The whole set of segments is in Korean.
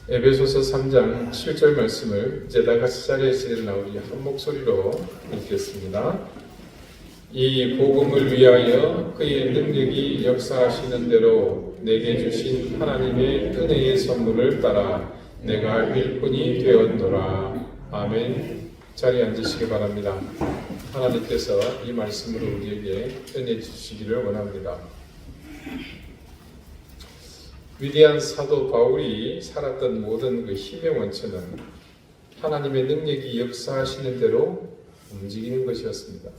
에베소서 3장 7절 말씀을 이제 다 같이 자리에서 일어나 우리 한 목소리로 읽겠습니다. 이 복음을 위하여 그의 능력이 역사하시는 대로 내게 주신 하나님의 은혜의 선물을 따라 내가 일꾼이 되었노라. 아멘. 자리에 앉으시기 바랍니다. 하나님께서 이 말씀으로 우리에게 은혜 주시기를 원합니다. 위대한 사도 바울이 살았던 모든 그 힘의 원천은 하나님의 능력이 역사하시는 대로 움직이는 것이었습니다.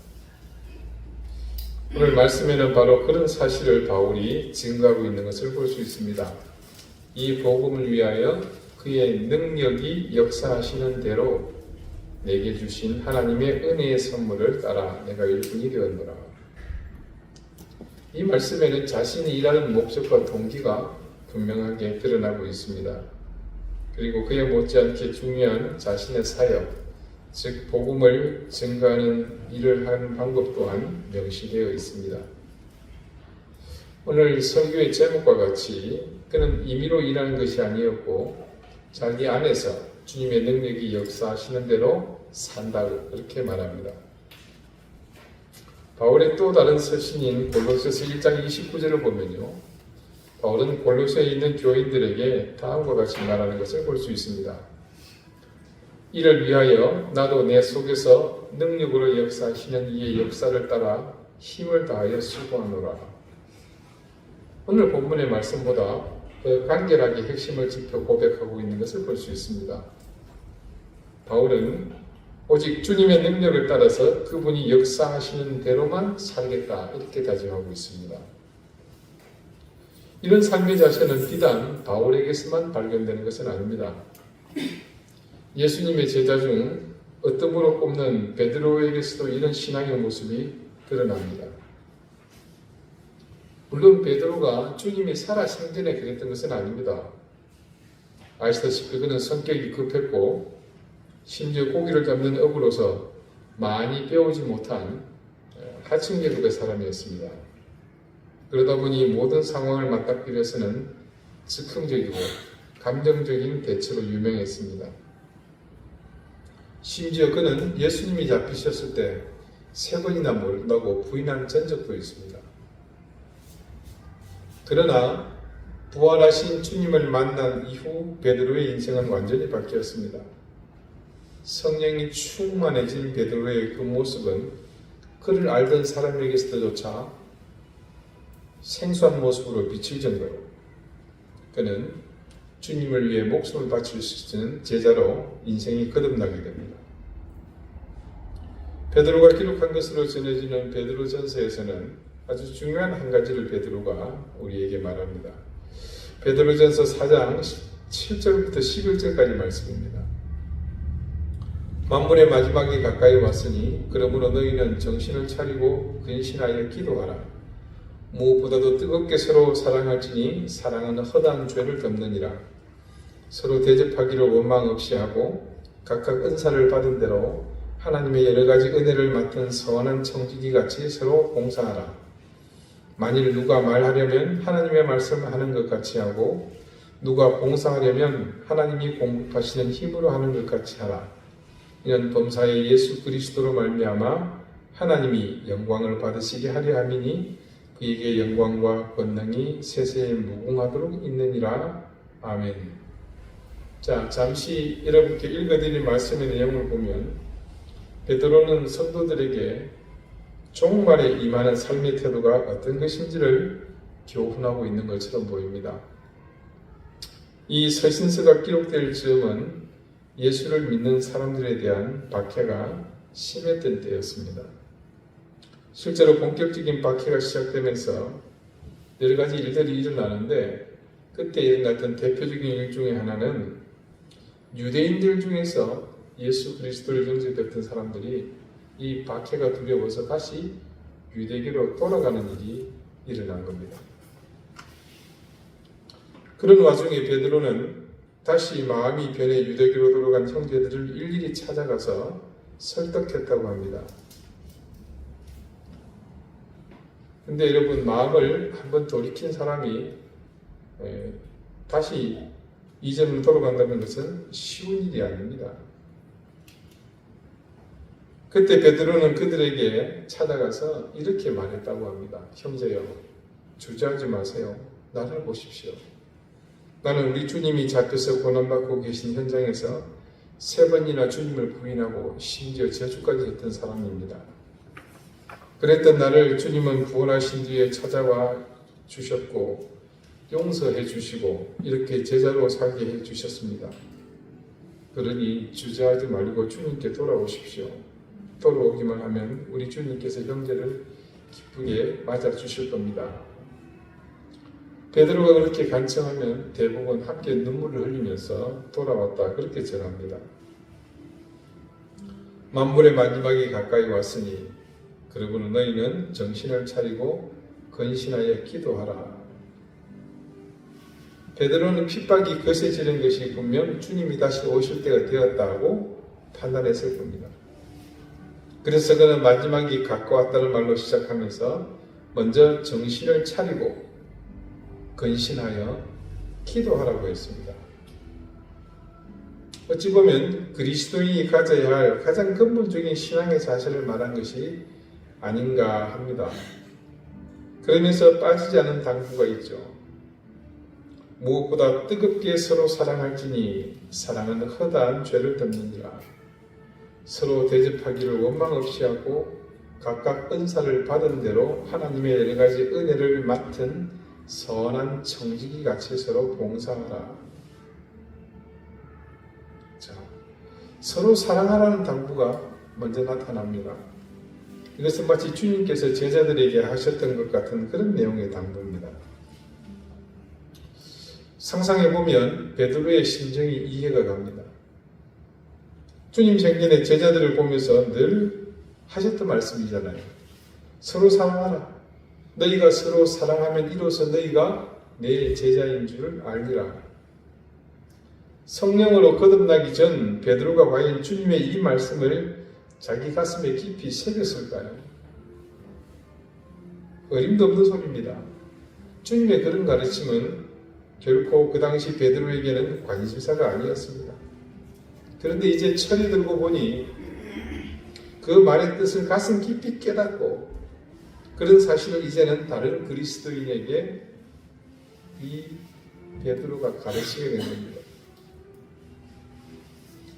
오늘 말씀에는 바로 그런 사실을 바울이 증거하고 있는 것을 볼 수 있습니다. 이 복음을 위하여 그의 능력이 역사하시는 대로 내게 주신 하나님의 은혜의 선물을 따라 내가 일꾼이 되었노라. 이 말씀에는 자신이 일하는 목적과 동기가 분명하게 드러나고 있습니다. 그리고 그에 못지않게 중요한 자신의 사역, 즉 복음을 증거하는 일을 하는 방법 또한 명시되어 있습니다. 오늘 설교의 제목과 같이 그는 임의로 일하는 것이 아니었고 자기 안에서 주님의 능력이 역사하시는 대로 산다고 그렇게 말합니다. 바울의 또 다른 서신인 골로새서 1장 29절을 보면요, 바울은 골로새에 있는 교인들에게 다음과 같이 말하는 것을 볼 수 있습니다. 이를 위하여 나도 내 속에서 능력으로 역사하시는 이의 역사를 따라 힘을 다하여 수고하노라. 오늘 본문의 말씀보다 더 간결하게 핵심을 짚어 고백하고 있는 것을 볼 수 있습니다. 바울은 오직 주님의 능력을 따라서 그분이 역사하시는 대로만 살겠다 이렇게 다짐하고 있습니다. 이런 삶의 자세는 비단 바울에게서만 발견되는 것은 아닙니다. 예수님의 제자 중 어뜸으로 꼽는 베드로에게서도 이런 신앙의 모습이 드러납니다. 물론 베드로가 주님이 살아 생전에 그랬던 것은 아닙니다. 아시다시피 그는 성격이 급했고 심지어 고기를 잡는 업으로서 많이 배우지 못한 하층계급의 사람이었습니다. 그러다 보니 모든 상황을 맞닥뜨리기 위해서는 즉흥적이고 감정적인 대처로 유명했습니다. 심지어 그는 예수님이 잡히셨을 때 3번이나 모른다고 부인한 전적도 있습니다. 그러나 부활하신 주님을 만난 이후 베드로의 인생은 완전히 바뀌었습니다. 성령이 충만해진 베드로의 그 모습은 그를 알던 사람에게서조차 생소한 모습으로 비칠 정도로 그는 주님을 위해 목숨을 바칠 수 있는 제자로 인생이 거듭나게 됩니다. 베드로가 기록한 것으로 전해지는 베드로전서에서는 아주 중요한 한 가지를 베드로가 우리에게 말합니다. 베드로전서 4장 7절부터 11절까지 말씀입니다. 만물의 마지막이 가까이 왔으니 그러므로 너희는 정신을 차리고 근신하여 기도하라. 무엇보다도 뜨겁게 서로 사랑할지니 사랑은 허다한 죄를 덮느니라. 서로 대접하기를 원망 없이 하고 각각 은사를 받은 대로 하나님의 여러 가지 은혜를 맡은 선한 청지기 같이 서로 봉사하라. 만일 누가 말하려면 하나님의 말씀을 하는 것 같이 하고 누가 봉사하려면 하나님이 공급하시는 힘으로 하는 것 같이 하라. 이는 범사의 예수 그리스도로 말미암아 하나님이 영광을 받으시게 하려 함이니 그에게 영광과 권능이 세세에 무궁하도록 있느니라. 아멘. 자, 잠시 여러분께 읽어드린 말씀의 내용을 보면 베드로는 성도들에게 종말에 임하는 삶의 태도가 어떤 것인지를 교훈하고 있는 것처럼 보입니다. 이 서신서가 기록될 즈음은 예수를 믿는 사람들에 대한 박해가 심했던 때였습니다. 실제로 본격적인 박해가 시작되면서 여러 가지 일들이 일어나는데 그때 일어났던 대표적인 일 중에 하나는 유대인들 중에서 예수 그리스도를 영접했던 사람들이 이 박해가 두려워서 다시 유대교로 돌아가는 일이 일어난 겁니다. 그런 와중에 베드로는 다시 마음이 변해 유대교로 돌아간 형제들을 일일이 찾아가서 설득했다고 합니다. 근데 여러분, 마음을 한번 돌이킨 사람이 다시 이전으로 돌아간다는 것은 쉬운 일이 아닙니다. 그때 베드로는 그들에게 찾아가서 이렇게 말했다고 합니다. 형제여, 주저하지 마세요. 나를 보십시오. 나는 우리 주님이 잡혀서 고난받고 계신 현장에서 3번이나 주님을 부인하고 심지어 저주까지 했던 사람입니다. 그랬던 나를 주님은 구원하신 뒤에 찾아와 주셨고 용서해 주시고 이렇게 제자로 살게 해 주셨습니다. 그러니 주저하지 말고 주님께 돌아오십시오. 돌아오기만 하면 우리 주님께서 형제를 기쁘게 맞아주실 겁니다. 베드로가 그렇게 간청하면 대부분 함께 눈물을 흘리면서 돌아왔다 그렇게 전합니다. 만물의 마지막이 가까이 왔으니 그러므로 너희는 정신을 차리고 근신하여 기도하라. 베드로는 핍박이 거세지는 것이 분명 주님이 다시 오실 때가 되었다고 판단했을 겁니다. 그래서 그는 마지막이 가까웠다는 말로 시작하면서 먼저 정신을 차리고 근신하여 기도하라고 했습니다. 어찌 보면 그리스도인이 가져야 할 가장 근본적인 신앙의 자세를 말한 것이 아닌가 합니다. 그러면서 빠지지 않은 당부가 있죠. 무엇보다 뜨겁게 서로 사랑할지니 사랑은 허다한 죄를 덮느니라. 서로 대접하기를 원망 없이 하고 각각 은사를 받은 대로 하나님의 여러 가지 은혜를 맡은 선한 청지기 같이 서로 봉사하라. 자, 서로 사랑하라는 당부가 먼저 나타납니다. 이것은 마치 주님께서 제자들에게 하셨던 것 같은 그런 내용의 당부입니다. 상상해보면 베드로의 심정이 이해가 갑니다. 주님 생전에 제자들을 보면서 늘 하셨던 말씀이잖아요. 서로 사랑하라. 너희가 서로 사랑하면 이로써 너희가 내 제자인 줄 알리라. 성령으로 거듭나기 전 베드로가 과연 주님의 이 말씀을 자기 가슴에 깊이 새겼을까요? 어림도 없는 소리입니다. 주님의 그런 가르침은 결코 그 당시 베드로에게는 관심사가 아니었습니다. 그런데 이제 철이 들고 보니 그 말의 뜻을 가슴 깊이 깨닫고 그런 사실을 이제는 다른 그리스도인에게 이 베드로가 가르치게 된 겁니다.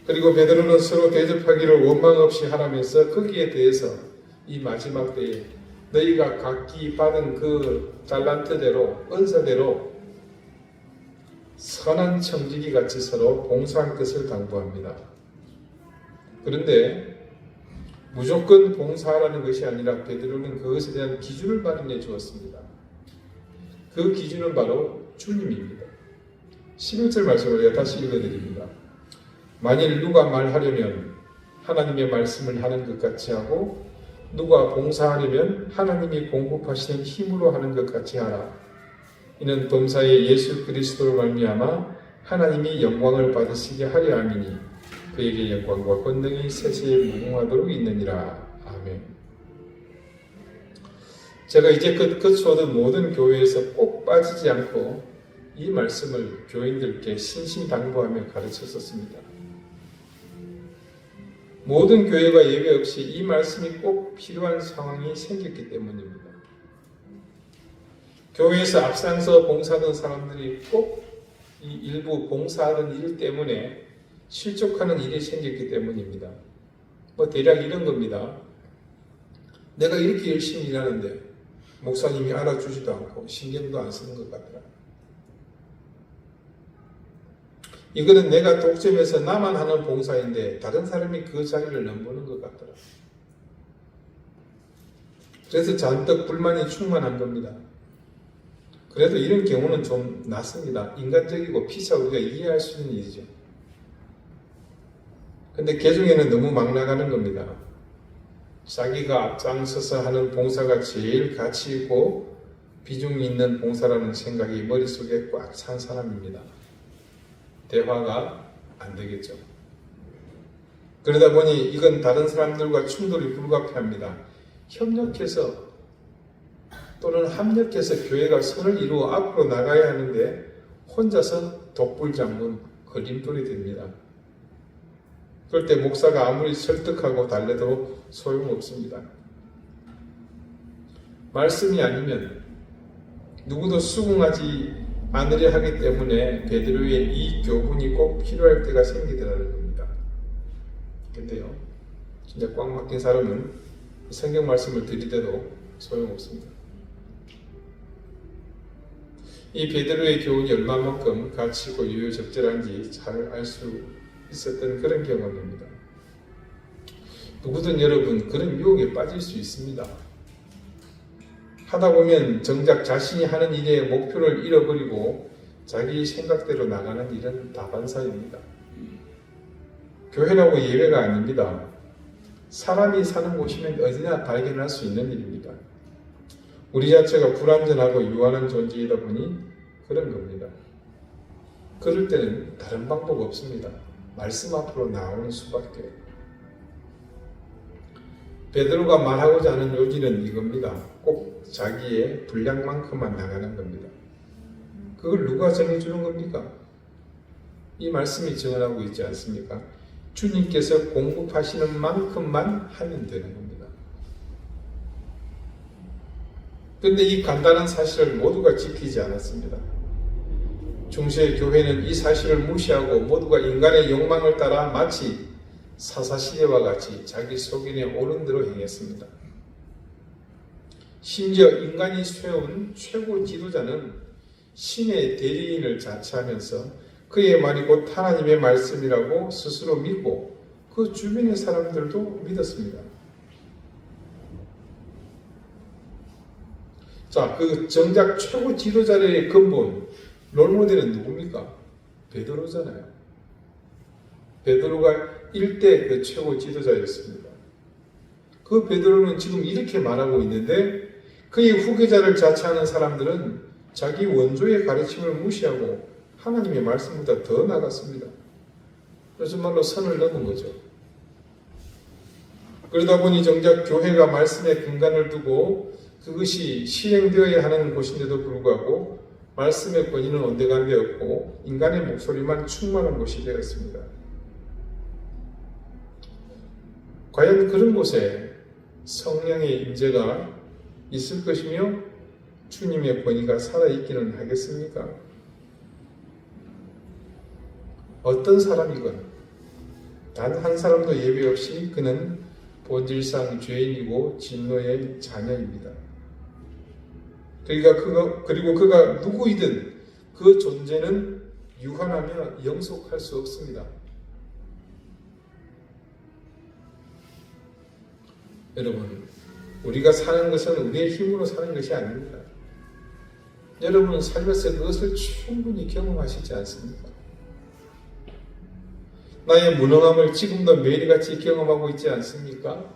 그리고 베드로는 서로 대접하기를 원망 없이 하라면서 거기에 대해서 이 마지막 때에 너희가 각기 받은 그 달란트대로 은사대로 선한 청지기 같이 서로 봉사할 것을 당부합니다. 그런데 무조건 봉사하라는 것이 아니라 베드로는 그것에 대한 기준을 마련해 주었습니다. 그 기준은 바로 주님입니다. 11절 말씀을 제가 다시 읽어드립니다. 만일 누가 말하려면 하나님의 말씀을 하는 것 같이 하고 누가 봉사하려면 하나님이 공급하시는 힘으로 하는 것 같이 하라. 이는 범사에 예수 그리스도로 말미암아 하나님이 영광을 받으시게 하려 함이니 그에게 영광과 권능이 세세에 무궁하도록 있느니라. 아멘. 제가 이제 거쳐오던 모든 교회에서 꼭 빠지지 않고 이 말씀을 교인들께 신신당부하며 가르쳤었습니다. 모든 교회가 예외 없이 이 말씀이 꼭 필요한 상황이 생겼기 때문입니다. 교회에서 앞장서 봉사하던 사람들이 꼭 이 일부 봉사하던 일 때문에 실족하는 일이 생겼기 때문입니다. 대략 이런 겁니다. 내가 이렇게 열심히 일하는데 목사님이 알아주지도 않고 신경도 안 쓰는 것 같더라. 이거는 내가 독점해서 나만 하는 봉사인데 다른 사람이 그 자리를 넘보는 것 같더라. 그래서 잔뜩 불만이 충만한 겁니다. 그래도 이런 경우는 좀 낫습니다. 인간적이고 피차 우리가 이해할 수 있는 일이죠. 근데 개중에는 너무 막 나가는 겁니다. 자기가 앞장서서 하는 봉사가 제일 가치 있고 비중이 있는 봉사라는 생각이 머릿속에 꽉 찬 사람입니다. 대화가 안 되겠죠. 그러다 보니 이건 다른 사람들과 충돌이 불가피합니다. 협력해서 또는 합력해서 교회가 선을 이루어 앞으로 나가야 하는데 혼자서 독불장군, 걸림돌이 됩니다. 그럴 때 목사가 아무리 설득하고 달래도 소용없습니다. 말씀이 아니면 누구도 수긍하지 않으려 하기 때문에 베드로의 이 교훈이 꼭 필요할 때가 생기더라는 겁니다. 근데요, 진짜 꽉 막힌 사람은 성경 말씀을 들이대도 소용없습니다. 이 베드로의 교훈이 얼마만큼 가치고 유효적절한지 잘 알 수 있었던 그런 경험입니다. 누구든 여러분 그런 유혹에 빠질 수 있습니다. 하다 보면 정작 자신이 하는 일의 목표를 잃어버리고 자기 생각대로 나가는 일은 다반사입니다. 교회라고 예외가 아닙니다. 사람이 사는 곳이면 어디나 발견할 수 있는 일입니다. 우리 자체가 불완전하고 유한한 존재이다 보니 그런 겁니다. 그럴 때는 다른 방법 없습니다. 말씀 앞으로 나오는 수밖에. 베드로가 말하고자 하는 요지는 이겁니다. 꼭 자기의 분량만큼만 나가는 겁니다. 그걸 누가 정해주는 겁니까? 이 말씀이 정언하고 있지 않습니까? 주님께서 공급하시는 만큼만 하면 되는 겁니다. 그런데 이 간단한 사실을 모두가 지키지 않았습니다. 중세의 교회는 이 사실을 무시하고 모두가 인간의 욕망을 따라 마치 사사시대와 같이 자기 속인에 오른 대로 행했습니다. 심지어 인간이 세운 최고 지도자는 신의 대리인을 자처하면서 그의 말이 곧 하나님의 말씀이라고 스스로 믿고 그 주변의 사람들도 믿었습니다. 자, 그 정작 최고 지도자의 근본 롤모델은 누굽니까? 베드로잖아요. 베드로가 일대 그 최고 지도자였습니다. 그 베드로는 지금 이렇게 말하고 있는데 그의 후계자를 자처하는 사람들은 자기 원조의 가르침을 무시하고 하나님의 말씀보다 더 나갔습니다. 요즘 말로 선을 넘은 거죠. 그러다 보니 정작 교회가 말씀의 근간을 두고 그것이 실행되어야 하는 곳인데도 불구하고 말씀의 권위는 온데간데 없고 인간의 목소리만 충만한 곳이 되었습니다. 과연 그런 곳에 성령의 임재가 있을 것이며 주님의 권위가 살아있기는 하겠습니까? 어떤 사람이건 단 한 사람도 예외 없이 그는 본질상 죄인이고 진노의 자녀입니다. 그리고 그가 누구이든 그 존재는 유한하며 영속할 수 없습니다. 여러분, 우리가 사는 것은 우리의 힘으로 사는 것이 아닙니다. 여러분은 살면서 그것을 충분히 경험하시지 않습니까? 나의 무능함을 지금도 매일같이 경험하고 있지 않습니까?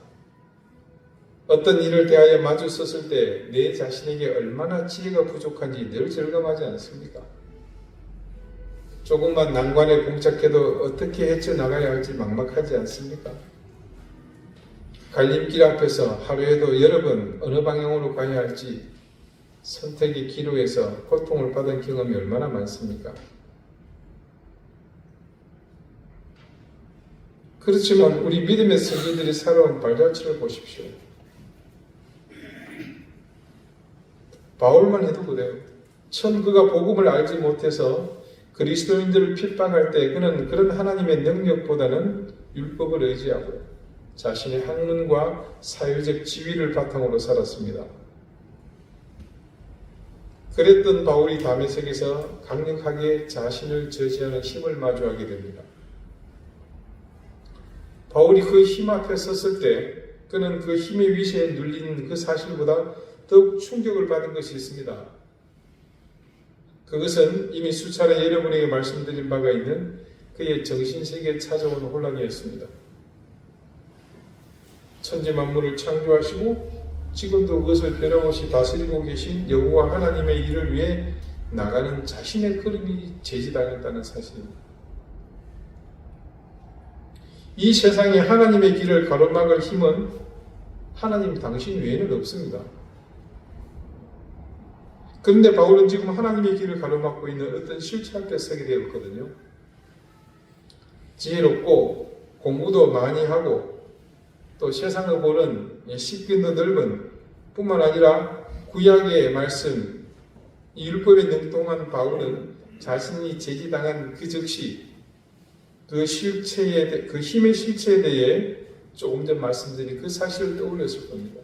어떤 일을 대하여 마주 섰을 때 내 자신에게 얼마나 지혜가 부족한지 늘 절감하지 않습니까? 조금만 난관에 봉착해도 어떻게 헤쳐나가야 할지 막막하지 않습니까? 갈림길 앞에서 하루에도 여러 번 어느 방향으로 가야 할지 선택의 기로에서 고통을 받은 경험이 얼마나 많습니까? 그렇지만 우리 믿음의 성도들이 살아온 발자취를 보십시오. 바울만 해도 그래요. 처음 그가 복음을 알지 못해서 그리스도인들을 핍박할 때 그는 그런 하나님의 능력보다는 율법을 의지하고 자신의 학문과 사회적 지위를 바탕으로 살았습니다. 그랬던 바울이 다메섹에서 강력하게 자신을 저지하는 힘을 마주하게 됩니다. 바울이 그 힘 앞에 섰을 때 그는 그 힘의 위세에 눌린 그 사실보다 더욱 충격을 받은 것이 있습니다. 그것은 이미 수차례 여러분에게 말씀드린 바가 있는 그의 정신세계에 찾아온 혼란이었습니다. 천지 만물을 창조하시고 지금도 그것을 변함없이 다스리고 계신 여호와 하나님의 일을 위해 나가는 자신의 걸음이 제지당했다는 사실입니다. 이 세상에 하나님의 길을 가로막을 힘은 하나님 당신 외에는 없습니다. 그런데 바울은 지금 하나님의 길을 가로막고 있는 어떤 실체 앞에 서게 되었거든요. 지혜롭고 공부도 많이 하고 또 세상을 보는 식견도 넓은 뿐만 아니라 구약의 말씀, 이 율법에 능통한 바울은 자신이 제지당한 그 즉시 그 힘의 실체에 대해 조금 전 말씀드린 그 사실을 떠올렸을 겁니다.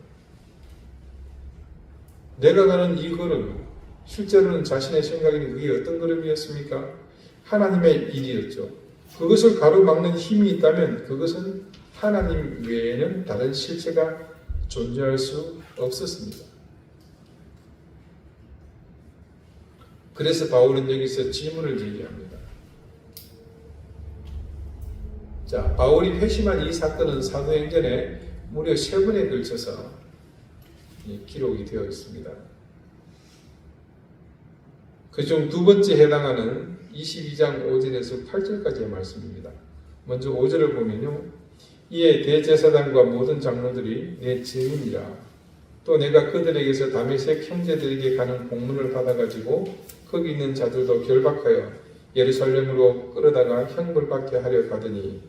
내가 가는 이 걸음, 실제로는 자신의 생각에는 그게 어떤 걸음이었습니까? 하나님의 일이었죠. 그것을 가로막는 힘이 있다면 그것은 하나님 외에는 다른 실체가 존재할 수 없었습니다. 그래서 바울은 여기서 질문을 제기합니다. 자, 바울이 회심한 이 사건은 사도행전에 무려 3번에 걸쳐서 기록이 되어 있습니다. 그중 두 번째 해당하는 22장 5절에서 8절까지의 말씀입니다. 먼저 5절을 보면요. 이에 대제사장과 모든 장로들이 내 증인이라. 또 내가 그들에게서 다메섹 형제들에게 가는 공문을 받아가지고 거기 있는 자들도 결박하여 예루살렘으로 끌어다가 형벌받게 하려 가더니,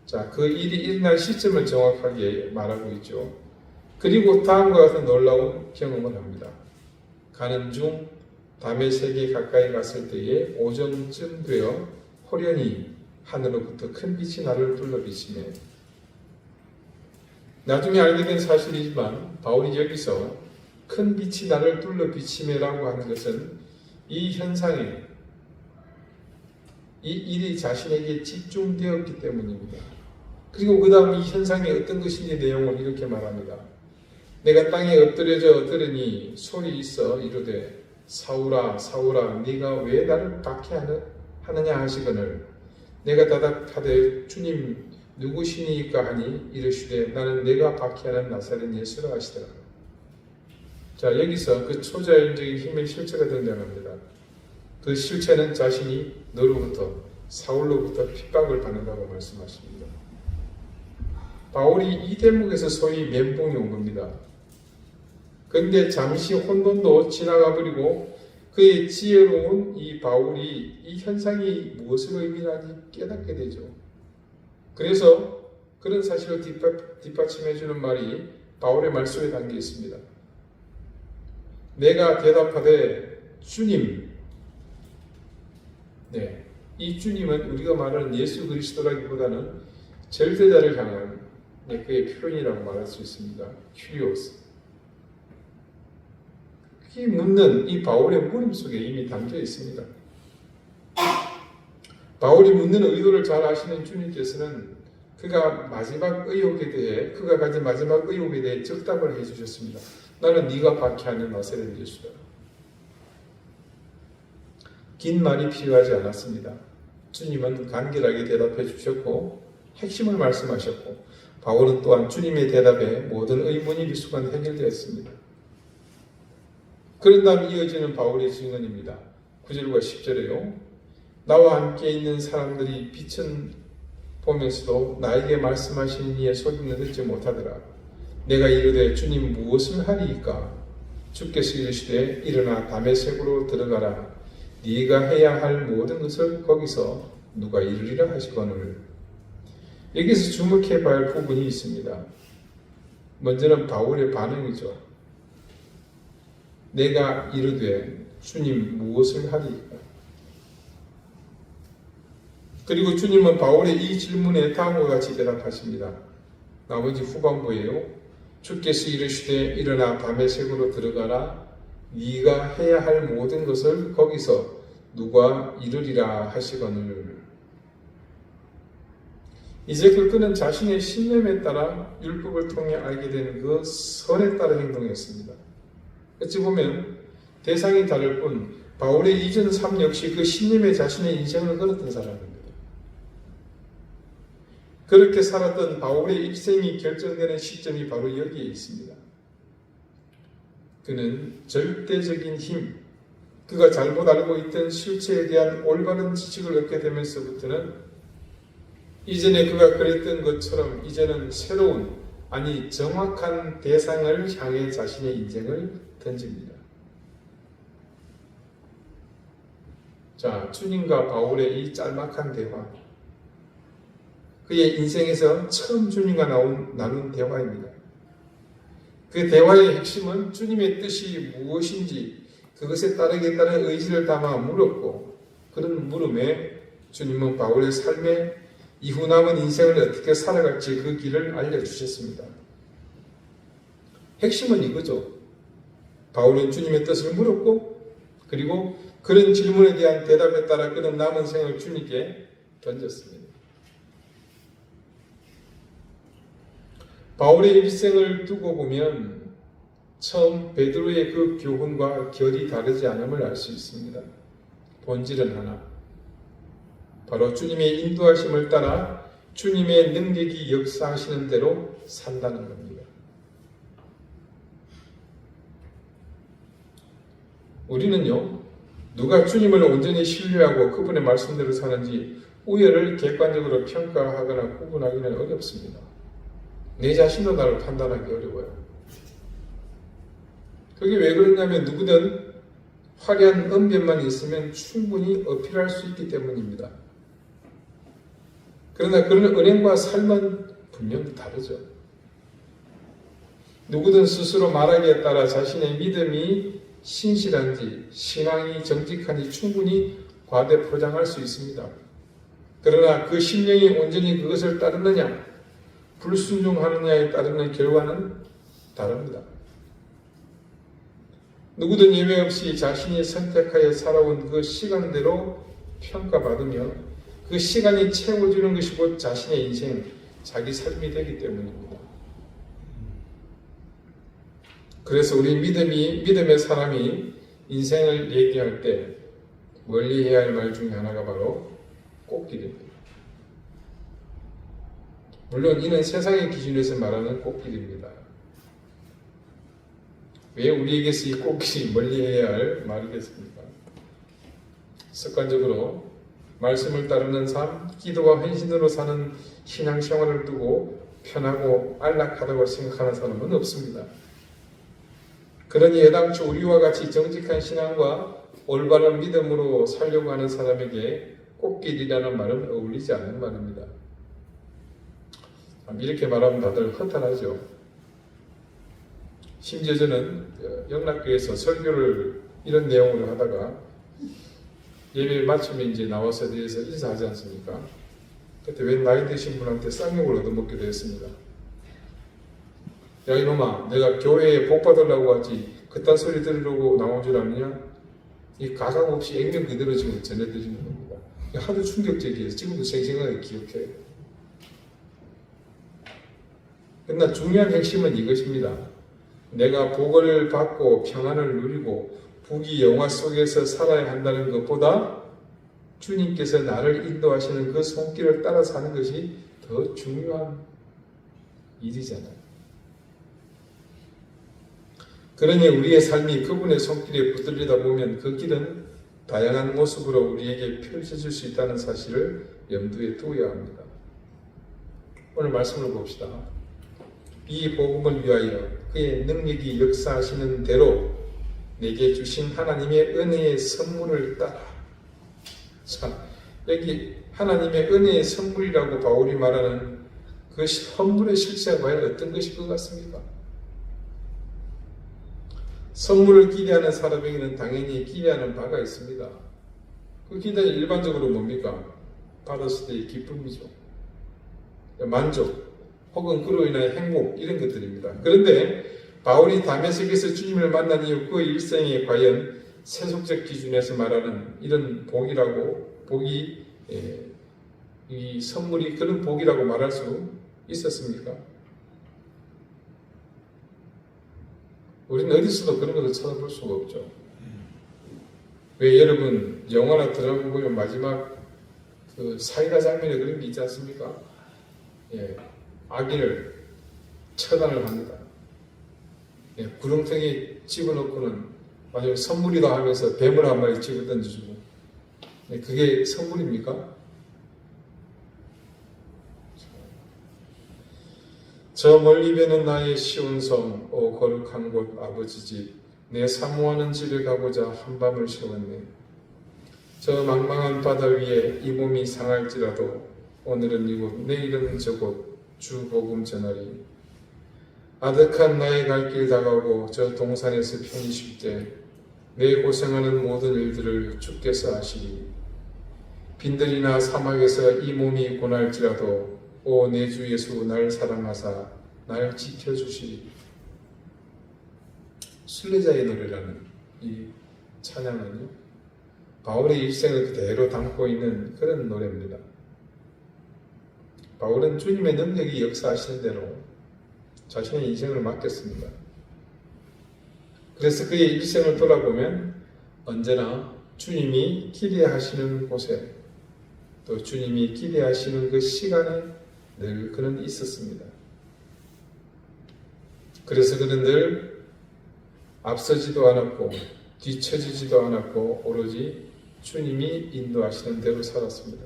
자, 그 일이 일어날 시점을 정확하게 말하고 있죠. 그리고 다음과 같은 놀라운 경험을 합니다. 가는 중 다메섹에 가까이 갔을 때에 오전쯤 되어 호련히 하늘로부터 큰 빛이 나를 둘러비치네. 나중에 알게 된 사실이지만 바울이 여기서 큰 빛이 나를 둘러비치매라고 하는 것은 이 현상에, 이 일이 자신에게 집중되었기 때문입니다. 그리고 그 다음 이 현상이 어떤 것인지 내용을 이렇게 말합니다. 내가 땅에 엎드려져 들으니 소리 있어 이르되 사울아 사울아 네가 왜 나를 박해하느냐 하시거늘 내가 대답하되 주님 누구시니까 하니 이르시되 나는 내가 박해하는 나사렛 예수라 하시더라. 자, 여기서 그 초자연적인 힘의 실체가 등장합니다. 그 실체는 자신이 너로부터 사울로부터 핍박을 받는다고 말씀하십니다. 바울이 이 대목에서 소위 멘붕이 온 겁니다. 그런데 잠시 혼돈도 지나가 버리고 그의 지혜로운 이 바울이 이 현상이 무엇을 의미하는지 깨닫게 되죠. 그래서 그런 사실을 뒷받침해 주는 말이 바울의 말 속에 담겨 있습니다. 내가 대답하되 주님, 네, 이 주님은 우리가 말하는 예수 그리스도라기보다는 절대자를 향한 그의 표현이라고 말할 수 있습니다. 큐리오스. 이 묻는 이 바울의 물음 속에 이미 담겨 있습니다. 바울이 묻는 의도를 잘 아시는 주님께서는 그가 가진 마지막 의혹에 대해 적답을 해주셨습니다. 나는 네가 박해하는 나사렛 예수다. 긴 말이 필요하지 않았습니다. 주님은 간결하게 대답해 주셨고 핵심을 말씀하셨고 바울은 또한 주님의 대답에 모든 의문이 미수간 해결되었습니다. 그런 다음 이어지는 바울의 증언입니다. 9절과 10절에요. 나와 함께 있는 사람들이 빛은 보면서도 나에게 말씀하시는 이의 소리는 듣지 못하더라. 내가 이르되 주님 무엇을 하리이까? 주께서 이르시되 일어나 다메섹으로 들어가라. 네가 해야 할 모든 것을 거기서 누가 이루리라 하시거늘. 여기서 주목해 봐야 할 부분이 있습니다. 먼저는 바울의 반응이죠. 내가 이르되 주님 무엇을 하리이까? 그리고 주님은 바울의 이 질문에 다음과 같이 대답하십니다. 나머지 후반부예요. 주께서 이르시되 일어나 다메섹으로 들어가라. 네가 해야 할 모든 것을 거기서 누가 이루리라 하시거늘. 이제 그는 자신의 신념에 따라 율법을 통해 알게 된 그 선에 따라 행동했습니다. 어찌 보면 대상이 다를 뿐 바울의 이전 삶 역시 그 신념에 자신의 인생을 걸었던 사람입니다. 그렇게 살았던 바울의 일생이 결정되는 시점이 바로 여기에 있습니다. 그는 절대적인 힘, 그가 잘못 알고 있던 실체에 대한 올바른 지식을 얻게 되면서부터는 이전에 그가 그랬던 것처럼 이제는 새로운, 아니, 정확한 대상을 향해 자신의 인생을 던집니다. 자, 주님과 바울의 이 짤막한 대화, 그의 인생에서 처음 주님과 나눈 대화입니다. 그 대화의 핵심은 주님의 뜻이 무엇인지 그것에 따르겠다는 의지를 담아 물었고, 그런 물음에 주님은 바울의 삶의 이후 남은 인생을 어떻게 살아갈지 그 길을 알려주셨습니다. 핵심은 이거죠. 바울은 주님의 뜻을 물었고, 그리고 그런 질문에 대한 대답에 따라 그는 남은 생을 주님께 던졌습니다. 바울의 일생을 두고 보면 처음 베드로의 그 교훈과 결이 다르지 않음을 알 수 있습니다. 본질은 하나, 바로 주님의 인도하심을 따라 주님의 능력이 역사하시는 대로 산다는 겁니다. 우리는요, 누가 주님을 온전히 신뢰하고 그분의 말씀대로 사는지 우열을 객관적으로 평가하거나 구분하기는 어렵습니다. 내 자신도 나를 판단하기 어려워요. 그게 왜 그러냐면 누구든 화려한 언변만 있으면 충분히 어필할 수 있기 때문입니다. 그러나 그런 은행과 삶은 분명 다르죠. 누구든 스스로 말하기에 따라 자신의 믿음이 신실한지 신앙이 정직한지 충분히 과대 포장할 수 있습니다. 그러나 그 심령이 온전히 그것을 따르느냐 불순종하느냐에 따르는 결과는 다릅니다. 누구든 예외 없이 자신이 선택하여 살아온 그 시간대로 평가받으며 그 시간이 채워주는 것이 곧 자신의 인생, 자기 삶이 되기 때문입니다. 그래서 우리 믿음의 사람이 인생을 얘기할 때 멀리 해야 할 말 중에 하나가 바로 꽃길입니다. 물론 이는 세상의 기준에서 말하는 꽃길입니다. 왜 우리에게서 이 꽃길이 멀리 해야 할 말이겠습니까? 습관적으로 말씀을 따르는 삶, 기도와 헌신으로 사는 신앙생활을 두고 편하고 안락하다고 생각하는 사람은 없습니다. 그러니 애당초 우리와 같이 정직한 신앙과 올바른 믿음으로 살려고 하는 사람에게 꽃길이라는 말은 어울리지 않는 말입니다. 이렇게 말하면 다들 허탈하죠. 심지어 저는 영락교에서 설교를 이런 내용으로 하다가 예배 마치면 이제 나와서 대해서 인사하지 않습니까? 그때 웬 나이 드신 분한테 쌍욕을 얻어먹기도 했습니다. 야 이놈아, 내가 교회에 복 받으려고 하지 그딴 소리 들으려고 나온 줄 아느냐? 이 가감 없이 액면 그대로 지금 전해드리는 겁니다. 하도 충격적이어서 지금도 생생하게 기억해요. 그러나 중요한 핵심은 이것입니다. 내가 복을 받고 평안을 누리고 부귀 영화 속에서 살아야 한다는 것보다 주님께서 나를 인도하시는 그 손길을 따라 사는 것이 더 중요한 일이잖아요. 그러니 우리의 삶이 그분의 손길에 붙들리다 보면 그 길은 다양한 모습으로 우리에게 펼쳐질 수 있다는 사실을 염두에 두어야 합니다. 오늘 말씀을 봅시다. 이 복음을 위하여 그의 능력이 역사하시는 대로 내게 주신 하나님의 은혜의 선물을 따라. 자, 여기 하나님의 은혜의 선물이라고 바울이 말하는 그 선물의 실체가 과연 어떤 것일 것 같습니까? 선물을 기대하는 사람에게는 당연히 기대하는 바가 있습니다. 그 기대는 일반적으로 뭡니까? 받았을 때의 기쁨이죠. 만족, 혹은 그로 인한 행복, 이런 것들입니다. 그런데 바울이 다메섹에서 주님을 만난 이후 그 일생에 과연 세속적 기준에서 말하는 이런 복이 이 선물이 그런 복이라고 말할 수 있었습니까? 우리는 어디서도 그런 것을 찾아볼 수가 없죠. 왜 여러분 영화나 드라마 보면 마지막 그 사이다 장면에 그런 게 있지 않습니까? 예, 아기를 처단을 합니다. 예, 구렁텅이에 집어넣고는 마지막에 선물이다 하면서 뱀을 한 마리 집어 던져주고, 예, 그게 선물입니까? 저 멀리 배는 나의 시온 섬, 오 거룩한 곳 아버지 집, 내 사모하는 집에 가고자 한밤을 새웠네. 저 망망한 바다 위에 이 몸이 상할지라도 오늘은 이곳 내일은 저곳 주 복음 전하리. 아득한 나의 갈 길 다가오고 저 동산에서 편히 쉴 때 내 고생하는 모든 일들을 주께서 아시리. 빈들이나 사막에서 이 몸이 고날지라도 오 내 주 예수 날 사랑하사 날 지켜주시리. 순례자의 노래라는 이 찬양은요, 바울의 일생을 그대로 담고 있는 그런 노래입니다. 바울은 주님의 능력이 역사하시는 대로 자신의 인생을 맡겼습니다. 그래서 그의 일생을 돌아보면 언제나 주님이 기대하시는 곳에, 또 주님이 기대하시는 그 시간에 늘 그는 있었습니다. 그래서 그는 늘 앞서지도 않았고 뒤처지지도 않았고 오로지 주님이 인도하시는 대로 살았습니다.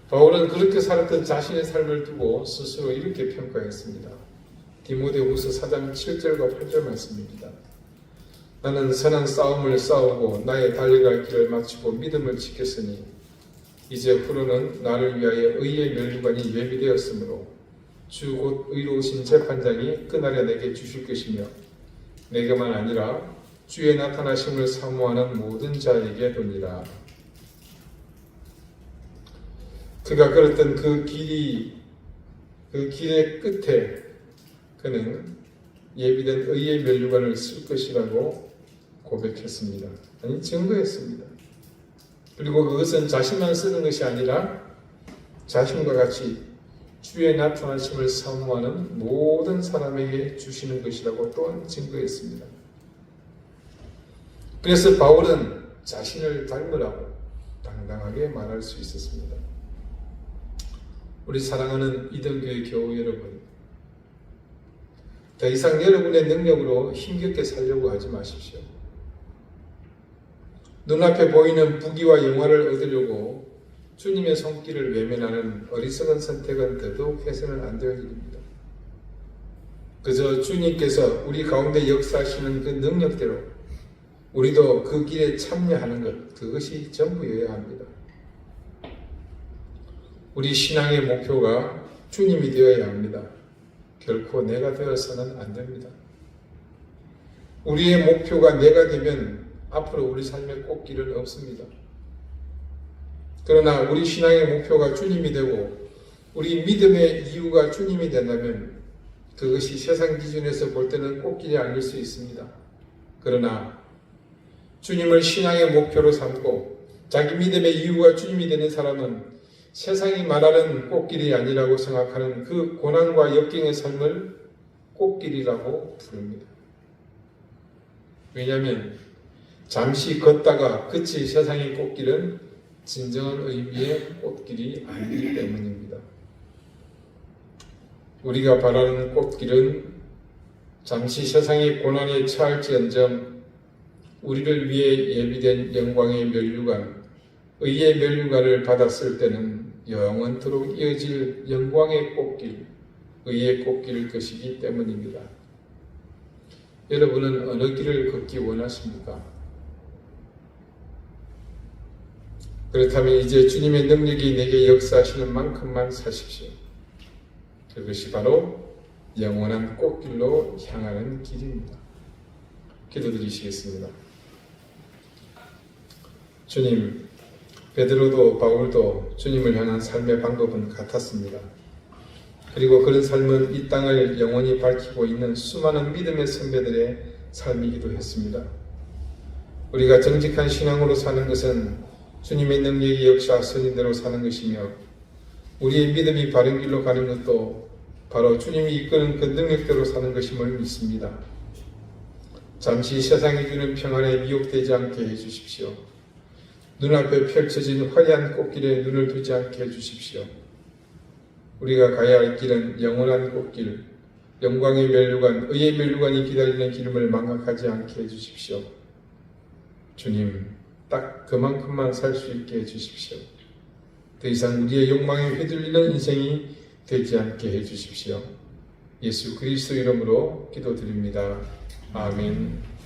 바울은 그렇게 살았던 자신의 삶을 두고 스스로 이렇게 평가했습니다. 디모데후서 4장 7절과 8절 말씀입니다. 나는 선한 싸움을 싸우고 나의 달려갈 길을 마치고 믿음을 지켰으니 이제 후로는 나를 위하여 의의 면류관이 예비되었으므로 주 곧 의로우신 재판장이 그날에 내게 주실 것이며 내게만 아니라 주의 나타나심을 사모하는 모든 자에게 도니라. 그가 걸었던 그 길의 끝에 그는 예비된 의의 면류관을 쓸 것이라고 고백했습니다. 아니, 증거했습니다. 그리고 그것은 자신만 쓰는 것이 아니라 자신과 같이 주의 나타나심을 사모하는 모든 사람에게 주시는 것이라고 또한 증거했습니다. 그래서 바울은 자신을 닮으라고 당당하게 말할 수 있었습니다. 우리 사랑하는 이등교회 교우 여러분, 더 이상 여러분의 능력으로 힘겹게 살려고 하지 마십시오. 눈앞에 보이는 부귀와 영화를 얻으려고 주님의 손길을 외면하는 어리석은 선택은 더더욱 해서는 안 될 일입니다. 그저 주님께서 우리 가운데 역사하시는 그 능력대로 우리도 그 길에 참여하는 것, 그것이 전부여야 합니다. 우리 신앙의 목표가 주님이 되어야 합니다. 결코 내가 되어서는 안 됩니다. 우리의 목표가 내가 되면 앞으로 우리 삶의 꽃길은 없습니다. 그러나 우리 신앙의 목표가 주님이 되고 우리 믿음의 이유가 주님이 된다면 그것이 세상 기준에서 볼 때는 꽃길이 아닐 수 있습니다. 그러나 주님을 신앙의 목표로 삼고 자기 믿음의 이유가 주님이 되는 사람은 세상이 말하는 꽃길이 아니라고 생각하는 그 고난과 역경의 삶을 꽃길이라고 부릅니다. 왜냐하면 잠시 걷다가 끝이 세상의 꽃길은 진정한 의미의 꽃길이 아니기 때문입니다. 우리가 바라는 꽃길은 잠시 세상의 고난에 처할지언정 우리를 위해 예비된 영광의 면류관, 의의 면류관을 받았을 때는 영원토록 이어질 영광의 꽃길, 의의 꽃길일 것이기 때문입니다. 여러분은 어느 길을 걷기 원하십니까? 그렇다면 이제 주님의 능력이 내게 역사하시는 만큼만 사십시오. 그것이 바로 영원한 꽃길로 향하는 길입니다. 기도드리시겠습니다. 주님, 베드로도 바울도 주님을 향한 삶의 방법은 같았습니다. 그리고 그런 삶은 이 땅을 영원히 밝히고 있는 수많은 믿음의 선배들의 삶이기도 했습니다. 우리가 정직한 신앙으로 사는 것은 주님의 능력이 역사하시는 대로 사는 것이며 우리의 믿음이 바른 길로 가는 것도 바로 주님이 이끄는 그 능력대로 사는 것임을 믿습니다. 잠시 세상이 주는 평안에 미혹되지 않게 해주십시오. 눈앞에 펼쳐진 화려한 꽃길에 눈을 두지 않게 해주십시오. 우리가 가야 할 길은 영원한 꽃길, 영광의 면류관, 의의 면류관이 기다리는 길임을 망각하지 않게 해주십시오. 주님, 딱 그만큼만 살 수 있게 해주십시오. 더 이상 우리의 욕망에 휘둘리는 인생이 되지 않게 해주십시오. 예수 그리스도 이름으로 기도드립니다. 아멘.